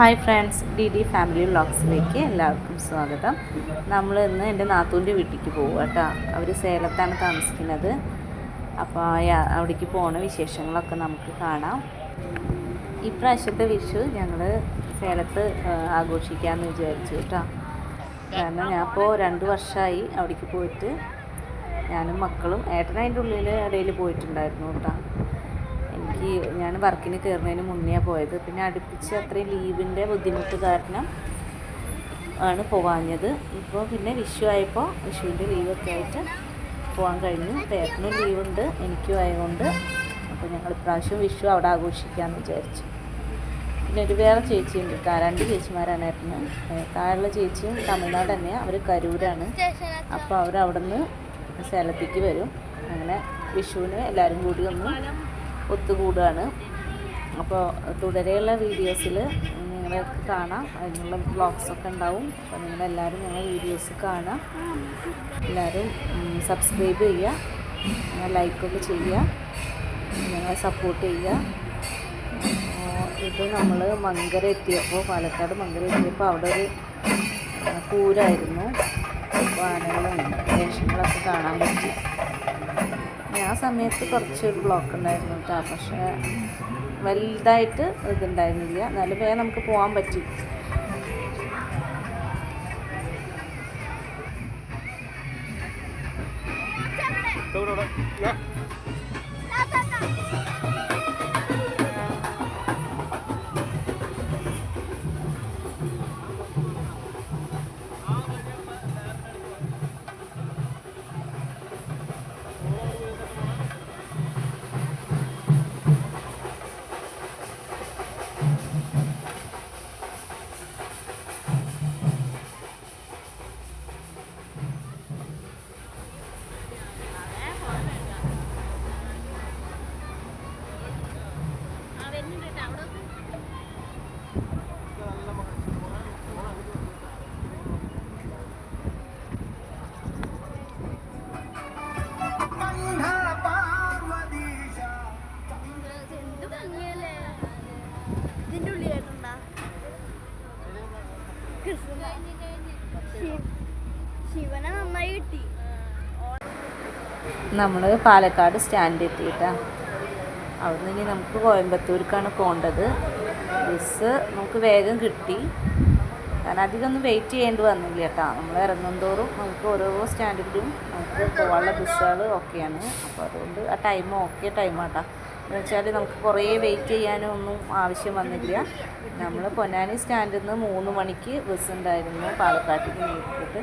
Hi friends, D D family വ്ളോഗ്സിലേക്ക് എല്ലാവർക്കും സ്വാഗതം. നമ്മൾ ഇന്ന് എൻ്റെ നാത്തൂൻ്റെ വീട്ടിലേക്ക് പോകും കേട്ടോ. അവർ സേലത്താണ് താമസിക്കുന്നത്. അപ്പോൾ അവിടേക്ക് പോകുന്ന വിശേഷങ്ങളൊക്കെ നമുക്ക് കാണാം. ഇപ്രാവശ്യത്തെ വിഷു ഞങ്ങൾ സേലത്ത് ആഘോഷിക്കാമെന്ന് വിചാരിച്ചു കേട്ടോ. കാരണം ഞാൻ ഇപ്പോൾ 2 വർഷമായി അവിടേക്ക് പോയിട്ട്. ഞാനും മക്കളും ഏട്ടനതിൻ്റെ ഇടയിൽ പോയിട്ടുണ്ടായിരുന്നു കേട്ടോ. ഞാൻ വർക്കിന് കയറുന്നതിന് മുന്നേ പോയത്. പിന്നെ അടുപ്പിച്ച് അത്രയും ലീവിൻ്റെ ബുദ്ധിമുട്ട് കാരണം ആണ് പോകാഞ്ഞത്. ഇപ്പോൾ പിന്നെ വിഷു ആയപ്പോൾ വിഷുവിൻ്റെ ലീവൊക്കെ ആയിട്ട് പോകാൻ കഴിഞ്ഞു. ഏട്ടനും ലീവുണ്ട്, എനിക്കും ആയതുകൊണ്ട് അപ്പോൾ ഞങ്ങൾ ഇപ്രാവശ്യം വിഷു അവിടെ ആഘോഷിക്കാമെന്ന് വിചാരിച്ചു. പിന്നെ ഒരു വേറെ ചേച്ചിയുണ്ട്, 2 ചേച്ചിമാരാണ് ഏട്ടന്. താഴെയുള്ള ചേച്ചിയും തമിഴ്നാട് തന്നെയാണ്, അവർ കരൂരാണ്. അപ്പോൾ അവരവിടെ നിന്ന് സേലത്തേക്ക് വരും. അങ്ങനെ വിഷുവിന് എല്ലാവരും കൂടി ഒന്ന് ഒത്തുകൂടുകയാണ്. അപ്പോൾ തുടരെയുള്ള വീഡിയോസിൽ നിങ്ങൾക്ക് കാണാം, അതിനുള്ള വ്ളോഗ്സൊക്കെ ഉണ്ടാവും. അപ്പോൾ നിങ്ങളെല്ലാവരും ഞങ്ങൾ വീഡിയോസ് കാണാം. എല്ലാവരും സബ്സ്ക്രൈബ് ചെയ്യുക, ലൈക്കൊക്കെ ചെയ്യുക, ഞങ്ങളെ സപ്പോർട്ട് ചെയ്യുക. ഇത് നമ്മൾ മങ്കര എത്തിയപ്പോൾ, പാലക്കാട് മങ്കര എത്തിയപ്പോൾ അവിടെ ഒരു പൂരമായിരുന്നു. അപ്പോൾ ആനകളും വേഷങ്ങളൊക്കെ കാണാൻ പറ്റി. ആ സമയത്ത് കുറച്ചൊരു ബ്ലോക്ക് ഉണ്ടായിരുന്നു കേട്ടോ. പക്ഷേ വലുതായിട്ട് ഇതുണ്ടായിരുന്നില്ല. എന്നാലും വേഗം നമുക്ക് പോകാൻ പറ്റി. നമ്മൾ പാലക്കാട് സ്റ്റാൻഡ് എത്തിയിട്ടാണ്. അവിടുന്ന് ഇനി നമുക്ക് കോയമ്പത്തൂർക്കാണ് പോകേണ്ടത്. ബസ് നമുക്ക് വേഗം കിട്ടി. കാരണം അധികം ഒന്നും വെയിറ്റ് ചെയ്യേണ്ടി വന്നില്ല കേട്ടോ. നമ്മൾ ഇറങ്ങുന്തോറും നമുക്ക് ഓരോ സ്റ്റാൻഡിലും നമുക്ക് പോകാനുള്ള ബസ്സുകൾ ഓക്കെയാണ്. അപ്പോൾ അതുകൊണ്ട് ആ ടൈം ഓക്കെ ടൈമാട്ടോ. എന്ന് വെച്ചാൽ നമുക്ക് കുറേ വെയിറ്റ് ചെയ്യാനും ഒന്നും ആവശ്യം വന്നില്ല. നമ്മൾ പൊന്നാനി സ്റ്റാൻഡിൽ നിന്ന് 3 മണിക്ക് ബസ് ഉണ്ടായിരുന്നു പാലക്കാട്ടേക്ക് നേരിട്ടിട്ട്.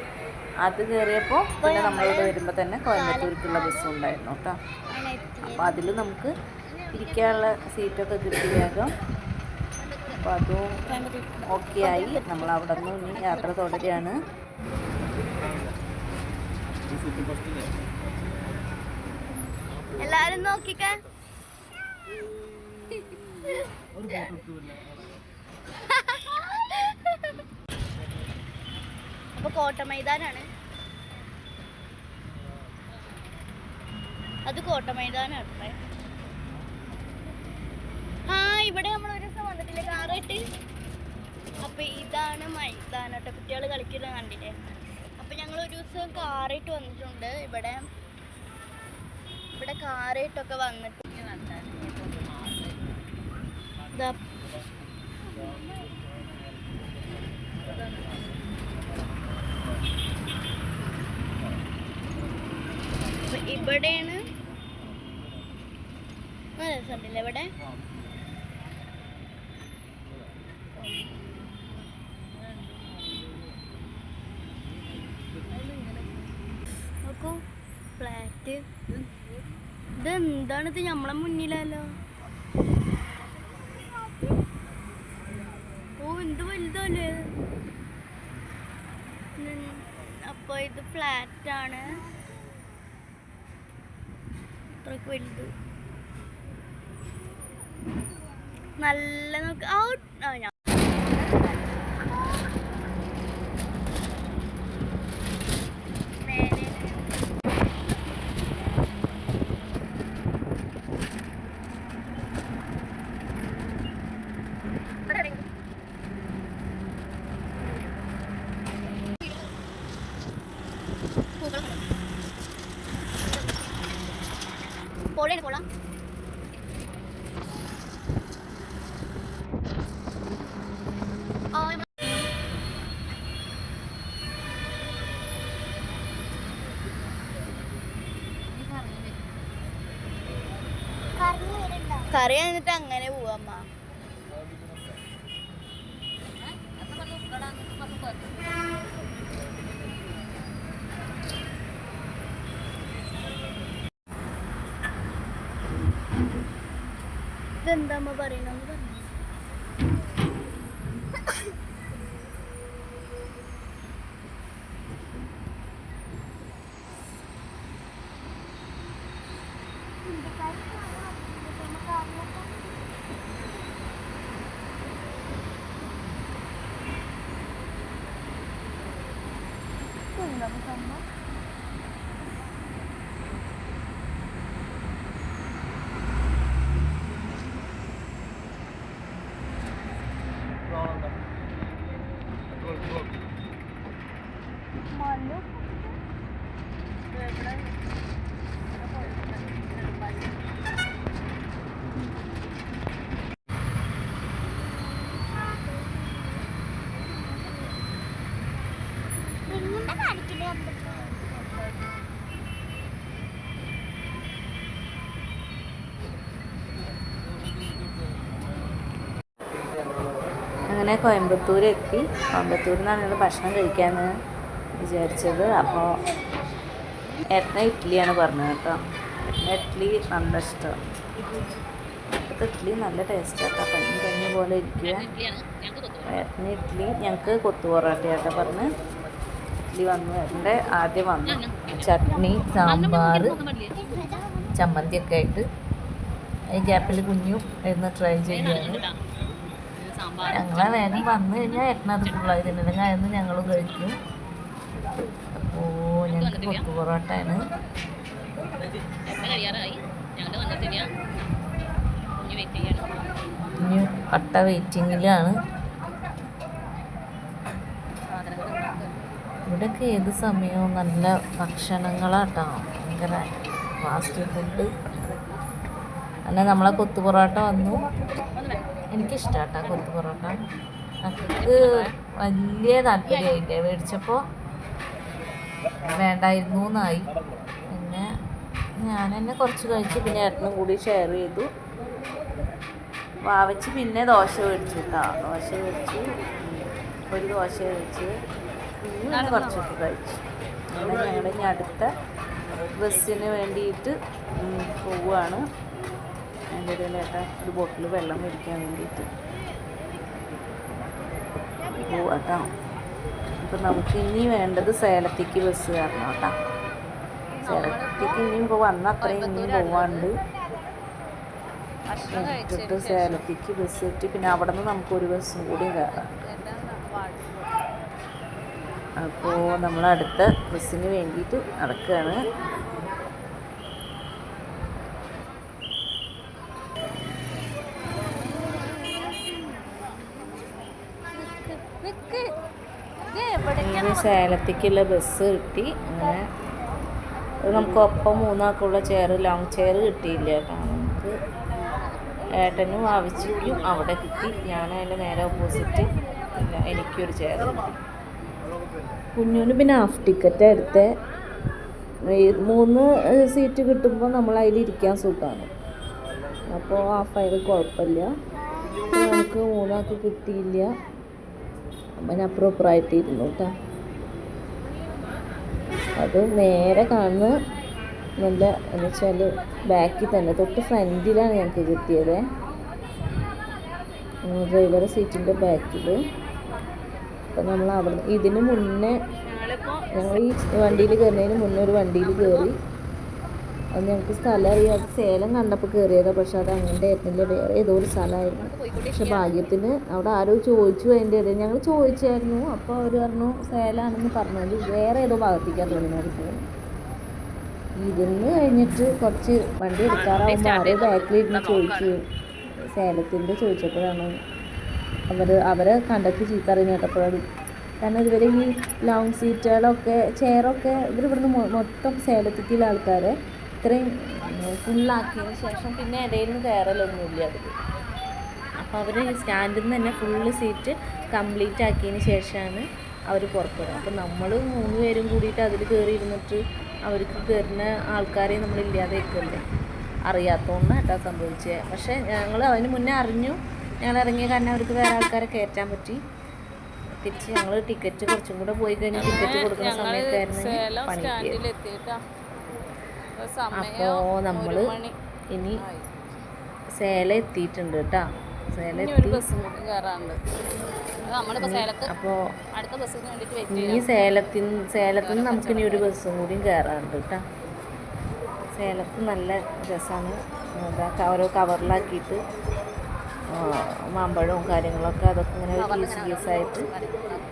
അത് കയറിയപ്പോൾ പിന്നെ നമ്മളിവിടെ വരുമ്പോൾ തന്നെ കോയമ്പത്തൂർക്കുള്ള ബസ്സും ഉണ്ടായിരുന്നു കേട്ടോ. അപ്പോൾ അതിൽ നമുക്ക് ഇരിക്കാനുള്ള സീറ്റൊക്കെ കിട്ടി വേഗം. അപ്പോൾ അതും ഓക്കെ ആയി. നമ്മൾ അവിടെ നിന്ന് ഇനി യാത്ര തുടരുകയാണ്. എല്ലാരും നോക്കിക്കേ. അപ്പൊ കോട്ട മൈതാനാണ് അത്. കോട്ട മൈതാനാണ്. ആ, ഇവിടെ നമ്മൾ ഒരു ദിവസം വന്നിട്ടില്ലേ കാറായിട്ട്? അപ്പൊ ഇതാണ് മൈതാനട്ടെ. കുട്ടികൾ കളിക്കുന്നത് കണ്ടില്ലേ? അപ്പൊ ഞങ്ങൾ ഒരു ദിവസം കാറായിട്ട് വന്നിട്ടുണ്ട്. ഇവിടെ കാറായിട്ടൊക്കെ വന്നിട്ട് ഇവിടെയാണ് രസമുണ്ടല്ലേ ഇവിടെ. നോക്കൂ ഫ്ലാറ്റ്. ഇതെന്താണിത്? നമ്മളെ മുന്നിലല്ലോ. ഓ, എന്ത് വലുതല്ലേ. അപ്പൊ ഇത് ഫ്ലാറ്റാണ്. അത്രയ്ക്ക് വലുത്. നല്ല നോക്ക്. ഞാൻ കോളയാണ് കോള. കറി എന്നിട്ട് അങ്ങനെ പോവാമ്മ. ഇതെന്താ പറയണെന്ന് പറഞ്ഞു. അങ്ങനെ കോയമ്പത്തൂർ എത്തി. കോയമ്പത്തൂരിൽ നിന്നാണ് ഞങ്ങൾ ഭക്ഷണം കഴിക്കാമെന്ന് വിചാരിച്ചത്. അപ്പോൾ ഏട്ടനെ ഇഡ്ഡലിയാണ് പറഞ്ഞത് കേട്ടോ. ഇഡ്ഡലി നല്ല ഇഷ്ടമാണ്. ഇപ്പോഴത്തെ ഇഡ്ഡലി നല്ല ടേസ്റ്റാട്ടോ. കഞ്ഞി പോലെ ഇരിക്കുക. ഏട്ടന് ഇഡ്ഡലി, ഞങ്ങൾക്ക് കൊത്തു പൊറോട്ടയാട്ടോ പറഞ്ഞ്. ഇഡ്ഡലി വന്നു. ഏട്ടൻ്റെ ആദ്യം വന്നു ചട്നി, സാമ്പാർ, ചമ്മന്തിയൊക്കെ ആയിട്ട്. ഈ ഗ്യാപ്പിൽ കുഞ്ഞും എന്ന് ട്രൈ ചെയ്യുകയാണ്. ഞങ്ങളെ വേഗം വന്നു കഴിഞ്ഞാൽ ഏട്ടനത് ഫുള്ളായി തിന്നില്ലെങ്കിൽ അതൊന്ന് ഞങ്ങളും കഴിക്കും. അപ്പോൾ ഞങ്ങൾക്ക് കൊത്തു പൊറോട്ടയാണ്. കുഞ്ഞു കട്ട വെയിറ്റിങ്ങിലാണ്. ഇവിടെയൊക്കെ ഏത് സമയവും നല്ല ഭക്ഷണങ്ങളാട്ടോ. ഭയങ്കര ഫാസ്റ്റ് ഫുഡ്. അങ്ങനെ നമ്മളെ കൊത്തു പൊറോട്ട വന്നു. എനിക്കിഷ്ടാട്ടോ കൊത്തു പൊറോട്ട. നമുക്ക് വലിയ താല്പര്യമായില്ല. മേടിച്ചപ്പോൾ വേണ്ടായിരുന്നു എന്നായി. പിന്നെ ഞാൻ തന്നെ കുറച്ച് കഴിച്ച് പിന്നെ ഏട്ടനും കൂടി ഷെയർ ചെയ്തു. വാവച്ച് പിന്നെ ദോശ മേടിച്ചു കേട്ടോ. ദോശ മേടിച്ചു, ഒരു ദോശ കഴിച്ച് പിന്നെ കുറച്ചൊക്കെ കഴിച്ചു. അങ്ങനെ ഞങ്ങൾ ഇനി അടുത്ത ബസ്സിന് വേണ്ടിയിട്ട് പോവുകയാണ്. അതിൻ്റെ ഇടയിൽ ഏട്ടാ ഒരു ബോട്ടിൽ വെള്ളം മേടിക്കാൻ വേണ്ടിയിട്ട് പോവാട്ടോ. അപ്പം നമുക്ക് ഇനി വേണ്ടത് സേലത്തേക്ക് ബസ് കയറണം കേട്ടോ. സേലത്തേക്ക് ഇനിയും വന്ന അത്രയും ഇനിയും പോവാണ്ട്. എന്നിട്ട് സേലത്തേക്ക് ബസ് എത്തി. പിന്നെ അവിടെ നിന്ന് നമുക്കൊരു ബസ്സും കൂടി കയറാം. അപ്പോൾ നമ്മൾ അടുത്ത ബസ്സിന് വേണ്ടിയിട്ട് നടക്കുകയാണ്. ഇങ്ങനെ സേലത്തേക്കുള്ള ബസ് കിട്ടി. അങ്ങനെ നമുക്ക് ഒപ്പം മൂന്നാൾക്കുള്ള ചെയർ, ലോങ് ചെയർ കിട്ടിയില്ല കേട്ടോ. നമുക്ക് ഏട്ടനും ആവശ്യക്കും അവിടെ കിട്ടി. ഞാൻ അതിൻ്റെ നേരെ ഓപ്പോസിറ്റ് എനിക്കൊരു ചെയർ കിട്ടി. കുഞ്ഞുവിന് പിന്നെ ഹാഫ് ടിക്കറ്റാണ് എടുത്തത്. 3 സീറ്റ് കിട്ടുമ്പോൾ നമ്മൾ അതിലിരിക്കാൻ സുഖമാണ്. അപ്പോൾ ഹാഫായാലും കുഴപ്പമില്ല. നമുക്ക് 3 ആൾക്ക് കിട്ടിയില്ല. അപ്പം അപ്പുറമായിട്ട് ഇരുന്നു കേട്ടോ. അത് നേരെ കാണുന്ന നല്ല എന്ന് വെച്ചാൽ ബാക്കിൽ തന്നെ തൊട്ട് ഫ്രണ്ടിലാണ് ഞങ്ങൾക്ക് കിട്ടിയത്. ഡ്രൈവർ സീറ്റിൻ്റെ ബാക്കിൽ. അപ്പം നമ്മൾ അവിടെ ഇതിന് മുന്നേ ഞങ്ങൾ ഈ വണ്ടിയിൽ കയറുന്നതിന് മുന്നേ ഒരു വണ്ടിയിൽ കയറി. അത് ഞങ്ങൾക്ക് സ്ഥലം അറിയാതെ സേലം കണ്ടപ്പോൾ കയറിയതാണ്. പക്ഷെ അത് അങ്ങനത്തെ ആയിരുന്നില്ല, വേറെ ഏതോ ഒരു സ്ഥലമായിരുന്നു. പക്ഷെ ഭാഗ്യത്തിന് അവിടെ ആരോ ചോദിച്ചു. അതിൻ്റെ ഇടയിൽ ഞങ്ങൾ ചോദിച്ചായിരുന്നു. അപ്പോൾ അവർ പറഞ്ഞു സേലമാണെന്ന് പറഞ്ഞാൽ വേറെ ഏതോ ഭാഗത്തേക്കാണ് തോന്നുന്നത് പോകുന്നത്. ഇരുന്ന് കഴിഞ്ഞിട്ട് കുറച്ച് വണ്ടി എടുക്കാറാകുമ്പോൾ ആരോ ബാക്കിലിരുന്ന് ചോദിച്ചു. സേലത്തിൻ്റെ ചോദിച്ചപ്പോഴാണ് അവരെ കണ്ടക്ട് ചീത്ത അറിഞ്ഞ് കേട്ടപ്പോഴാണ്. കാരണം ഇതുവരെ ഈ ലോങ് സീറ്റുകളൊക്കെ ചെയറൊക്കെ ഇവിടുന്ന് മൊത്തം സേലത്തേക്കുള്ള ആൾക്കാരെ ഇത്രയും ഫുള്ളാക്കിയതിന് ശേഷം പിന്നെ ഇടയിൽ നിന്ന് കയറലൊന്നുമില്ല അതിൽ. അപ്പോൾ അവർ സ്റ്റാൻഡിൽ നിന്ന് തന്നെ ഫുള്ള് സീറ്റ് കംപ്ലീറ്റ് ആക്കിയതിന് ശേഷമാണ് അവർ പുറപ്പെടുക. അപ്പോൾ നമ്മൾ 3 പേരും കൂടിയിട്ട് അതിൽ കയറി ഇരുന്നിട്ട് അവർക്ക് കയറുന്ന ആൾക്കാരെ നമ്മളില്ലാതെ വെക്കല്ലേ, അറിയാത്തതുകൊണ്ടാണ് കേട്ടോ സംഭവിച്ചത്. പക്ഷേ ഞങ്ങൾ അതിന് മുന്നേ അറിഞ്ഞു, ഞങ്ങൾ ഇറങ്ങിയ കാരണം അവർക്ക് വേറെ ആൾക്കാരെ കയറ്റാൻ പറ്റി. തിരിച്ച് ഞങ്ങൾ ടിക്കറ്റ് കുറച്ചും കൂടെ പോയി കഴിഞ്ഞാൽ ടിക്കറ്റ് കൊടുക്കുന്ന സമയത്തായിരുന്നു പണി. അപ്പോൾ നമ്മൾ ഇനി സേലം എത്തിയിട്ടുണ്ട് കേട്ടോ. സേലം എത്തി. അപ്പോൾ ഇനി സേലത്തിൽ നിന്ന് നമുക്കിനി ഒരു ബസ്സും കൂടിയും കയറാറുണ്ട് കേട്ടോ. സേലത്ത് നല്ല രസമാണ്. ഓരോ കവറിലാക്കിയിട്ട് മാമ്പഴവും കാര്യങ്ങളൊക്കെ അതൊക്കെ ഇങ്ങനെ പീസായിട്ട്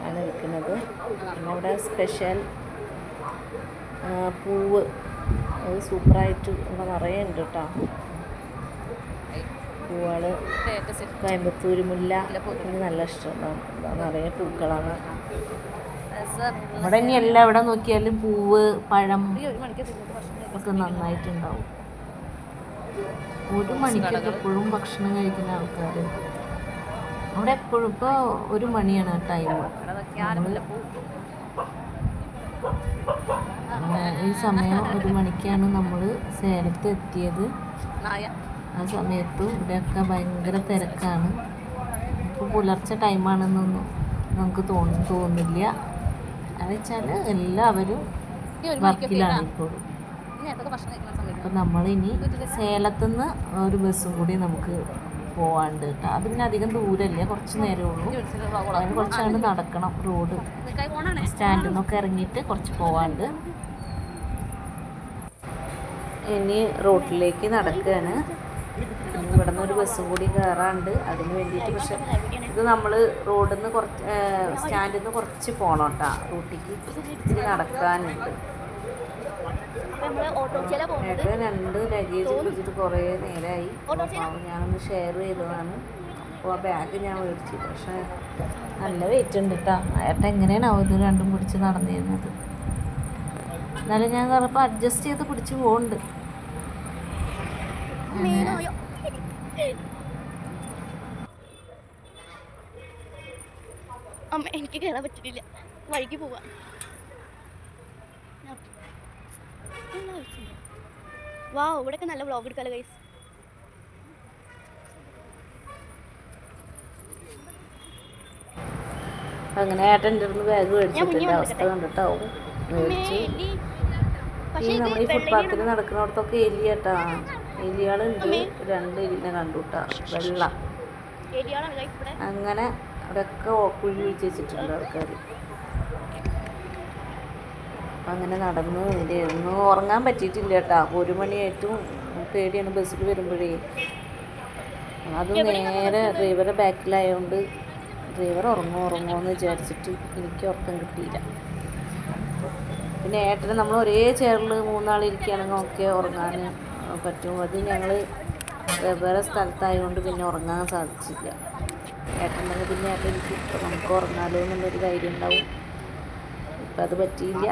ആണ് വിൽക്കുന്നത്. പിന്നെ ഇവിടെ സ്പെഷ്യൽ പൂവ് അത് സൂപ്പറായിട്ട് ഇവിടെ നിറയെ ഉണ്ട് കേട്ടോ. പൂവുകൾ കോയമ്പത്തൂർ മുല്ല എനിക്ക് നല്ല ഇഷ്ടമാണ്. നിറയെ പൂക്കളാണ് ഇവിടെ. ഇനി എല്ലാം എവിടെ നോക്കിയാലും പൂവ് പഴം ഒക്കെ നന്നായിട്ടുണ്ടാവും. 1 മണിക്കൊക്കെ എപ്പോഴും ഭക്ഷണം കഴിക്കുന്ന ആൾക്കാർ അവിടെ എപ്പോഴും. ഇപ്പോൾ 1 മണിയാണ് ടൈം. ഈ സമയം 1 മണിക്കാണ് നമ്മൾ സേലത്ത് എത്തിയത്. ആ സമയത്ത് ഇവിടെയൊക്കെ ഭയങ്കര തിരക്കാണ്. ഇപ്പോൾ പുലർച്ചെ ടൈമാണെന്നൊന്നും നമുക്ക് തോന്നില്ല. എന്ന് വെച്ചാൽ എല്ലാവരും വർക്കിലാണ് ഇപ്പോഴും. അപ്പം നമ്മളിനി സേലത്തുനിന്ന് ഒരു ബസ്സും കൂടി നമുക്ക് പോവാണ്ട് കേട്ടോ. അത് പിന്നെ അധികം ദൂരമില്ല, കുറച്ച് നേരമേ ഉള്ളൂ. അതിന് കുറച്ചങ്ങോട്ട് നടക്കണം. റോഡ് സ്റ്റാൻഡിൽ നിന്നൊക്കെ ഇറങ്ങിയിട്ട് കുറച്ച് പോവാണ്ട്. ഇനി റോഡിലേക്ക് നടക്കുകയാണ്. ഇവിടെ നിന്ന് ഒരു ബസ്സും കൂടി കയറാണ്ട് അതിന് വേണ്ടിയിട്ട്. പക്ഷെ ഇത് നമ്മൾ റോഡിൽ നിന്ന് കുറച്ച് സ്റ്റാൻഡിൽ നിന്ന് കുറച്ച് പോകണം കേട്ടോ. റൂട്ടിക്ക് ഇത്തിരി നടക്കാനുണ്ട്. ഏട്ടൻ 2 ലഗേജ് പിടിച്ചിട്ട് കുറേ നേരമായി. അപ്പോൾ ഞാനൊന്ന് ഷെയർ ചെയ്തതാണ്. അപ്പോൾ ആ ബാഗ് ഞാൻ മേടിച്ചു. പക്ഷേ നല്ല വെയിറ്റ് ഉണ്ട് കേട്ടോ. ഏട്ടൻ എങ്ങനെയാണ് ഇത് രണ്ടും പിടിച്ച് നടന്നിരുന്നത്. എന്നാലും ഞാൻ ചിലപ്പോൾ അഡ്ജസ്റ്റ് ചെയ്ത് പിടിച്ച് പോകുന്നുണ്ട്. അമ്മ എനിക്ക് കയറാൻ പറ്റില്ല, വഴിക്ക് പോവാ. വാ, ഇവിടെയൊക്കെ നല്ല വ്ളോഗ് എടുക്കാലോ ഗൈസ്. അങ്ങനെ ഏട്ടൻ്റെ അടുത്ത് ബാഗ് മേടിച്ചിട്ടുണ്ട്. അവസ്ഥ കണ്ടിട്ടാവും മേടിച്ച്. ഈ നമ്മൾ ഈ ഫുട്പാത്തിൽ നടക്കുന്നിടത്തൊക്കെ എലി കേട്ടാ. എലികളുണ്ട്. 2 എലിനെ കണ്ടു കേട്ടാ. വെള്ള അങ്ങനെ അവിടെയൊക്കെ കുഴി ഒഴിച്ച് വെച്ചിട്ടുണ്ട് ആൾക്കാർ. അപ്പം അങ്ങനെ നടന്ന് ഇരുന്ന് ഉറങ്ങാൻ പറ്റിയിട്ടില്ല കേട്ടോ. 1 മണിയായിട്ടും പേടിയാണ് ബസ്സിൽ വരുമ്പോഴേ. അത് നേരെ ഡ്രൈവറെ ബാക്കിലായതുകൊണ്ട് ഡ്രൈവർ ഉറങ്ങുമെന്ന് വിചാരിച്ചിട്ട് എനിക്ക് ഉറക്കം കിട്ടിയില്ല. പിന്നെ ഏട്ടന് നമ്മൾ ഒരേ ചെയറിൽ 3 ആൾ ഇരിക്കുകയാണെങ്കിൽ ഒക്കെ ഉറങ്ങാൻ പറ്റും. അത് ഞങ്ങൾ വേറെ സ്ഥലത്തായതുകൊണ്ട് പിന്നെ ഉറങ്ങാൻ സാധിച്ചില്ല. ഏട്ടനുണ്ടെങ്കിൽ പിന്നെ ഏട്ടൻ എനിക്ക് ഇപ്പം നമുക്ക് ഉറങ്ങാലോ എന്നുള്ളൊരു ധൈര്യം ഉണ്ടാവും. ഇപ്പം അത് പറ്റിയില്ല.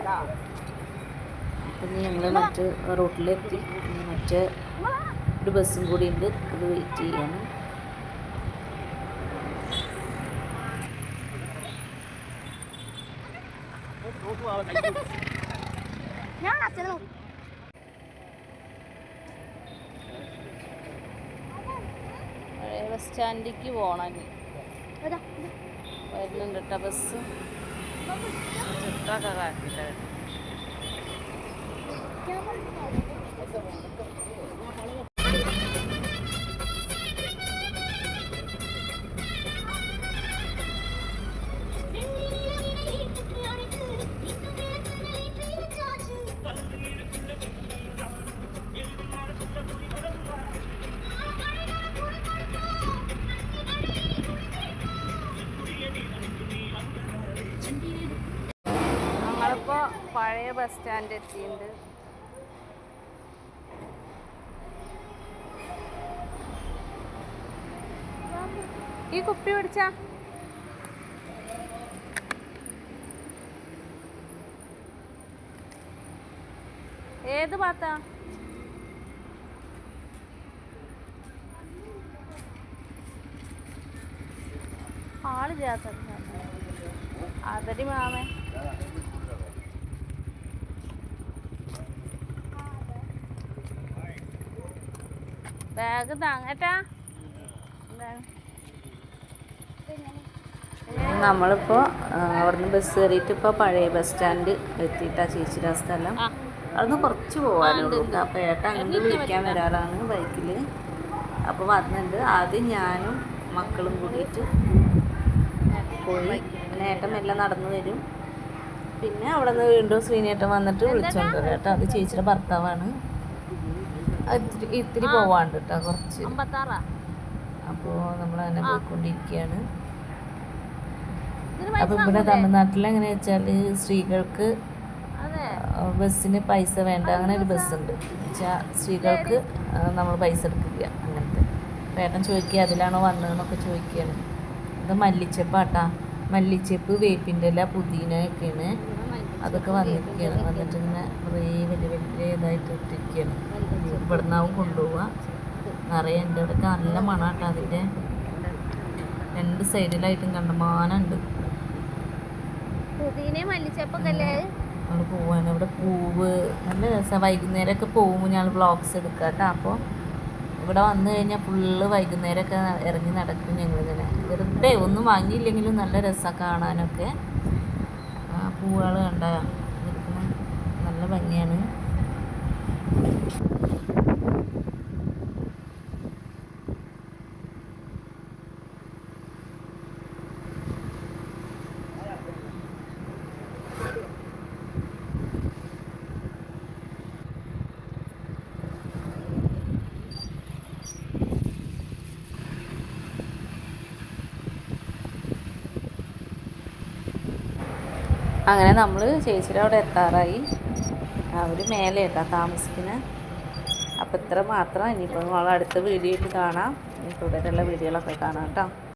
പിന്നെ ഞങ്ങൾ മറ്റ് റൂട്ടിലെത്തി. മറ്റേ ഒരു ബസ്സും കൂടി ഉണ്ട്, അത് വെയിറ്റ് ചെയ്യാണ്. പഴയ ബസ് സ്റ്റാൻഡിലേക്ക് പോകണം. വരുന്നുണ്ട് കേട്ടോ ബസ്. ചുറ്റൊക്കെ കാട്ടിട്ട് പഴയ ബസ് സ്റ്റാൻഡ് എത്തിയിട്ടുണ്ട്. ഈ കുപ്പി പിടിച്ചാ ഏത് ഭാഗത്താ? ആളില്ലാത്ത അതടി മാമേ. ബാഗ് താങ്ങട്ടാ. നമ്മളിപ്പോൾ അവിടുന്ന് ബസ് കയറിയിട്ട് ഇപ്പോൾ പഴയ ബസ് സ്റ്റാൻഡ് എത്തിയിട്ടാ ചേച്ചിയുടെ സ്ഥലം. അവിടുന്ന് കുറച്ച് പോകാനുള്ളൂ. അപ്പോൾ ഏട്ടൻ അങ്ങോട്ട് വിളിക്കാൻ വരാറാണ് ബൈക്കിൽ. അപ്പോൾ വന്നിട്ടുണ്ട്. ആദ്യം ഞാനും മക്കളും കൂടിയിട്ട് പോയി. പിന്നെ ഏട്ടൻ മെല്ലെ നടന്നു വരും. പിന്നെ അവിടെ നിന്ന് വീണ്ടും ശ്രീനേട്ടൻ വന്നിട്ട് വിളിച്ചോണ്ട് വരും കേട്ടോ. അത് ചേച്ചിയുടെ ഭർത്താവാണ്. ഇത്തിരി പോവാണ്ട് കേട്ടോ, കുറച്ച്. അപ്പോൾ നമ്മളങ്ങനെ പോയിക്കൊണ്ടിരിക്കുകയാണ്. അപ്പോൾ ഇവിടെ തമിഴ്നാട്ടിൽ എങ്ങനെ വെച്ചാൽ സ്ത്രീകൾക്ക് ബസ്സിന് പൈസ വേണ്ട, അങ്ങനെ ഒരു ബസ്സുണ്ട്. വെച്ചാൽ സ്ത്രീകൾക്ക് നമ്മൾ പൈസ എടുക്കില്ല അങ്ങനത്തെ. ഏട്ടൻ ചോദിക്കുക അതിലാണോ വന്നതെന്നൊക്കെ ചോദിക്കുകയാണ്. ഇത് മല്ലിച്ചപ്പാട്ടാ, മല്ലിച്ചപ്പ്, വേപ്പിൻ്റെ ഇല, പുതിനയൊക്കെയാണ്. അതൊക്കെ വന്നിരിക്കുകയാണ്. വന്നിട്ട് ഇങ്ങനെ കുറേ വലിയ വലിയ ഇതായിട്ട് ഇട്ടിരിക്കുകയാണ്. ഇവിടെ നിന്നാവും കൊണ്ടുപോവുക. നിറയെ ഉണ്ട്. ഇവിടെയൊക്കെ നല്ല മണാട്ടോ അതിൻ്റെ. രണ്ട് സൈഡിലായിട്ടും കണ്ടമാനുണ്ട്. നമ്മൾ പോവാണ്. ഇവിടെ പൂവ് നല്ല രസമാണ്. വൈകുന്നേരമൊക്കെ പോകുമ്പോൾ ഞങ്ങൾ വ്ളോഗ്സ് എടുക്കാം കേട്ടോ. അപ്പോൾ ഇവിടെ വന്നു കഴിഞ്ഞാൽ ഫുള്ള് വൈകുന്നേരമൊക്കെ ഇറങ്ങി നടക്കും ഞങ്ങളിങ്ങനെ. വെറുതെ ഒന്നും വാങ്ങിയില്ലെങ്കിലും നല്ല രസമാണ് കാണാനൊക്കെ. പൂവുകൾ കണ്ട നല്ല ഭംഗിയാണ്. അങ്ങനെ നമ്മൾ ചേച്ചിയുടെ അവിടെ എത്താറായി. അവർ മേലെ കേട്ടോ താമസിക്കുന്നത്. അപ്പോൾ ഇത്ര മാത്രം. ഇനിയിപ്പോൾ നമ്മൾ അടുത്ത വീഡിയോയിൽ കാണാം. തുടരെയുള്ള വീഡിയോകളൊക്കെ കാണാം കേട്ടോ.